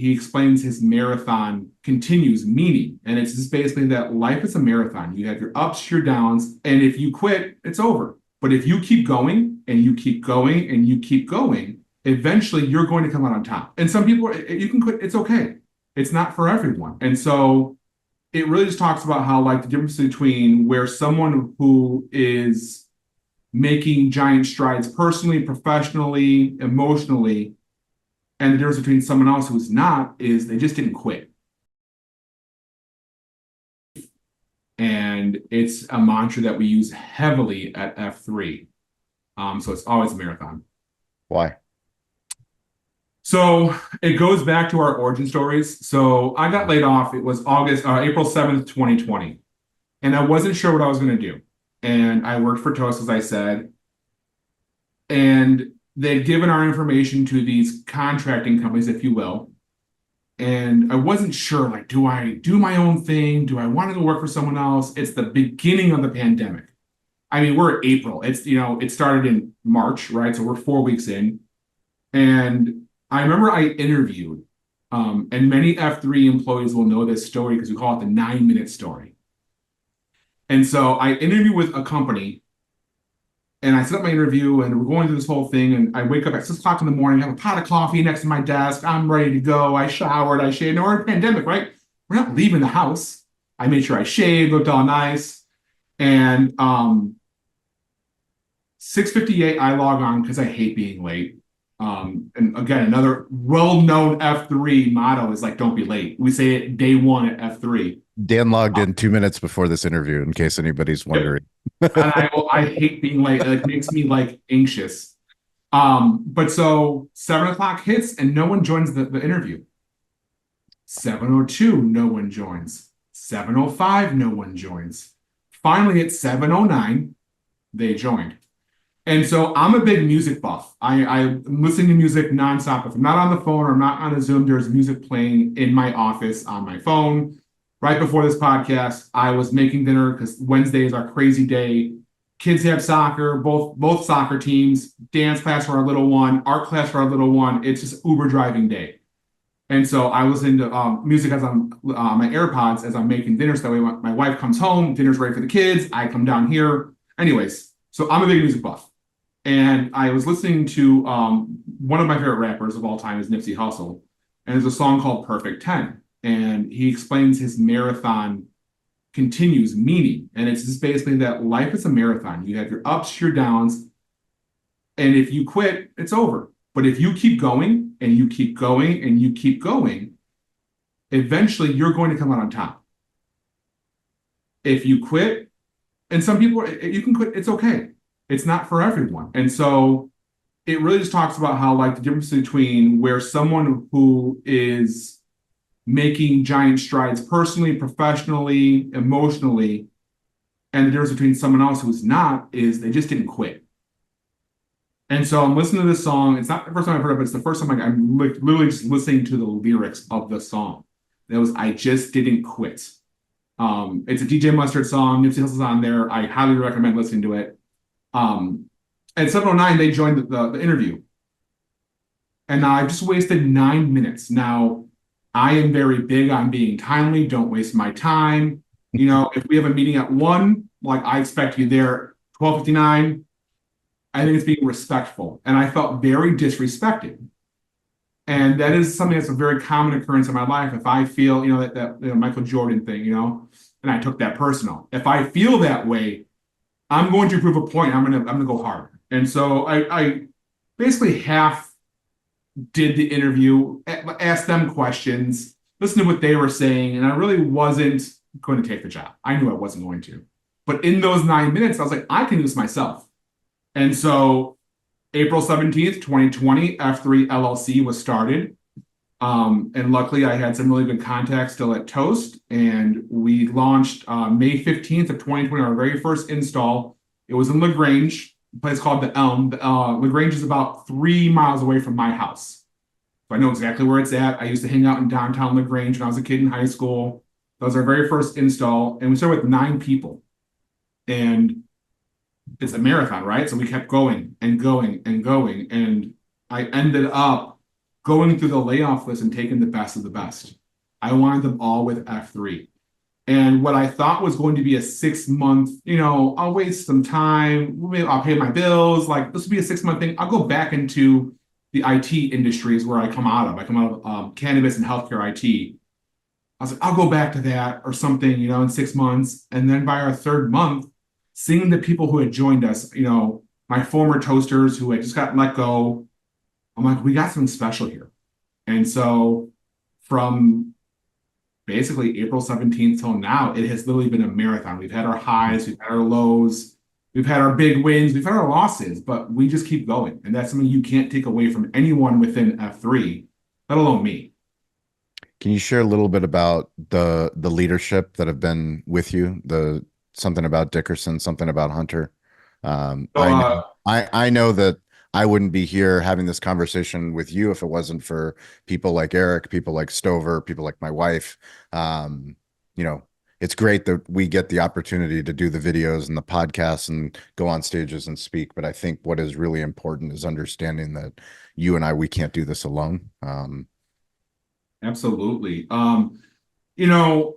he explains his marathon continues meaning. And it's just basically that life is a marathon. You have your ups, your downs, and if you quit, it's over. But if you keep going and you keep going and you keep going, eventually you're going to come out on top. And some people, you can quit, it's okay. It's not for everyone. And so it really just talks about how, like, the difference between where someone who is making giant strides personally, professionally, emotionally, and the difference between someone else who's not is they just didn't quit. And it's a mantra that we use heavily at F3. So it's always a marathon. Why? So it goes back to our origin stories. So I got laid off. It was April 7th, 2020. And I wasn't sure what I was going to do. And I worked for Toast, as I said. And they'd given our information to these contracting companies, if you will. And I wasn't sure, like, do I do my own thing? Do I want to go work for someone else? It's the beginning of the pandemic. I mean, we're April. It started in March, right? So we're 4 weeks in. And I remember I interviewed, and many F3 employees will know this story because we call it the 9-minute story. And so I interviewed with a company and I set up my interview and we're going through this whole thing. And I wake up at 6 o'clock in the morning, have a pot of coffee next to my desk. I'm ready to go. I showered, I shaved. No, we're in a pandemic, right? We're not leaving the house. I made sure I shaved, looked all nice. And 6:58, I log on because I hate being late. And again, another well-known F3 motto is like, don't be late. We say it day one at F3. Dan logged in 2 minutes before this interview, in case anybody's wondering. And I hate being late. It makes me like anxious. But so 7 o'clock hits and no one joins the interview. 7:02, no one joins. 7:05, no one joins. Finally, at 7:09, they joined. And so I'm a big music buff. I'm listening to music nonstop. If I'm not on the phone or I'm not on a Zoom, there's music playing in my office on my phone. Right before this podcast, I was making dinner because Wednesday is our crazy day. Kids have soccer, both soccer teams, dance class for our little one, art class for our little one. It's just Uber driving day. And so I listen to music as I'm my AirPods as I'm making dinner. So that way my wife comes home, dinner's ready for the kids. I come down here. Anyways, so I'm a big music buff. And I was listening to one of my favorite rappers of all time is Nipsey Hussle. And there's a song called Perfect 10. And he explains his marathon continues meaning. And it's just basically that life is a marathon. You have your ups, your downs. And if you quit, it's over. But if you keep going and you keep going and you keep going, eventually you're going to come out on top. If you quit, and some people, you can quit, it's okay. It's not for everyone. And so it really just talks about how, like, the difference between where someone who is making giant strides personally, professionally, emotionally, and the difference between someone else who's not is they just didn't quit. And so I'm listening to this song. It's not the first time I've heard it, but it's the first time I'm literally just listening to the lyrics of the song. It was I Just Didn't Quit. It's a DJ Mustard song. Nipsey Hussle's on there. I highly recommend listening to it. At 7:09, they joined the interview. And now I've just wasted 9 minutes. Now, I am very big on being timely. Don't waste my time. If we have a meeting at 1, like, I expect you there 12:59. I think it's being respectful. And I felt very disrespected. And that is something that's a very common occurrence in my life. If I feel, that Michael Jordan thing, and I took that personal. If I feel that way, I'm going to prove a point. I'm gonna go hard. And so I basically half did the interview, asked them questions, listened to what they were saying, and I really wasn't going to take the job. I knew I wasn't going to. But in those 9 minutes, I was like, I can do this myself. And so April 17th, 2020, F3 LLC was started. And luckily, I had some really good contacts still at Toast. And we launched May 15th of 2020, our very first install. It was in LaGrange, a place called The Elm. LaGrange is about 3 miles away from my house. So I know exactly where it's at. I used to hang out in downtown LaGrange when I was a kid in high school. That was our very first install. And we started with 9 people. And it's a marathon, right? So we kept going and going and going. And I ended up going through the layoff list and taking the best of the best. I wanted them all with F3. And what I thought was going to be a 6 month, I'll waste some time, maybe I'll pay my bills. Like this will be a 6 month thing. I'll go back into the IT industries where I come out of. I come out of cannabis and healthcare IT. I was like, I'll go back to that or something, in 6 months. And then by our third month, seeing the people who had joined us, my former toasters who had just gotten let go, I'm like, we got something special here. And so from basically April 17th till now, it has literally been a marathon. We've had our highs, we've had our lows, we've had our big wins, we've had our losses, but we just keep going. And that's something you can't take away from anyone within F3, let alone me. Can you share a little bit about the leadership that have been with you? The something about Dickerson, something about Hunter. So, I know that I wouldn't be here having this conversation with you if it wasn't for people like Eric, people like Stover, people like my wife. You know, it's great that we get the opportunity to do the videos and the podcasts and go on stages and speak. But I think what is really important is understanding that you and I, we can't do this alone. absolutely. You know,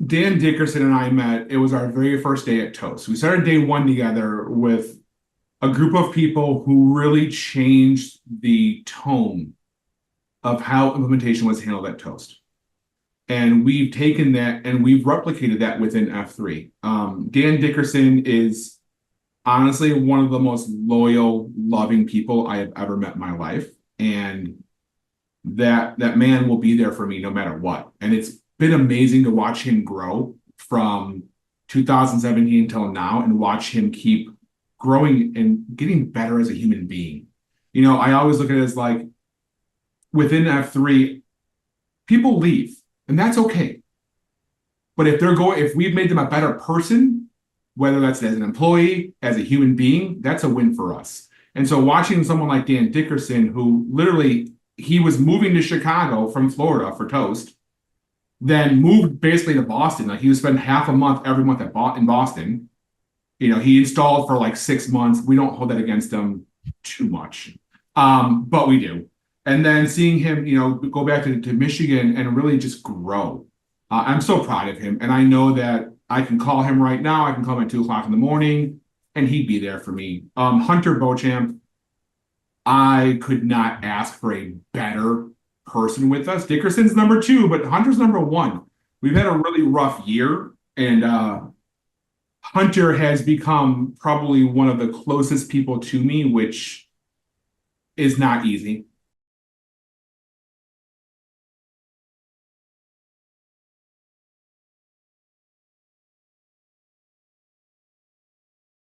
Dan Dickerson and I met, it was our very first day at Toast. We started day one together with a group of people who really changed the tone of how implementation was handled at Toast. And we've taken that and we've replicated that within F3. Dan Dickerson is honestly one of the most loyal, loving people I have ever met in my life. And that man will be there for me no matter what. And it's been amazing to watch him grow from 2017 till now and watch him keep growing and getting better as a human being. I always look at it as like within F3, people leave, and that's okay. But if we've made them a better person, whether that's as an employee, as a human being, that's a win for us. And so watching someone like Dan Dickerson, who literally he was moving to Chicago from Florida for Toast, then moved basically to Boston. Like he would spend half a month every month in Boston. He installed for like 6 months. We don't hold that against him too much, but we do. And then seeing him, go back to Michigan and really just grow. I'm so proud of him. And I know that I can call him right now. I can call him at 2 o'clock in the morning and he'd be there for me. Hunter Beauchamp, I could not ask for a better person with us. Dickerson's number two, but Hunter's number one. We've had a really rough year, and Hunter has become probably one of the closest people to me, which is not easy.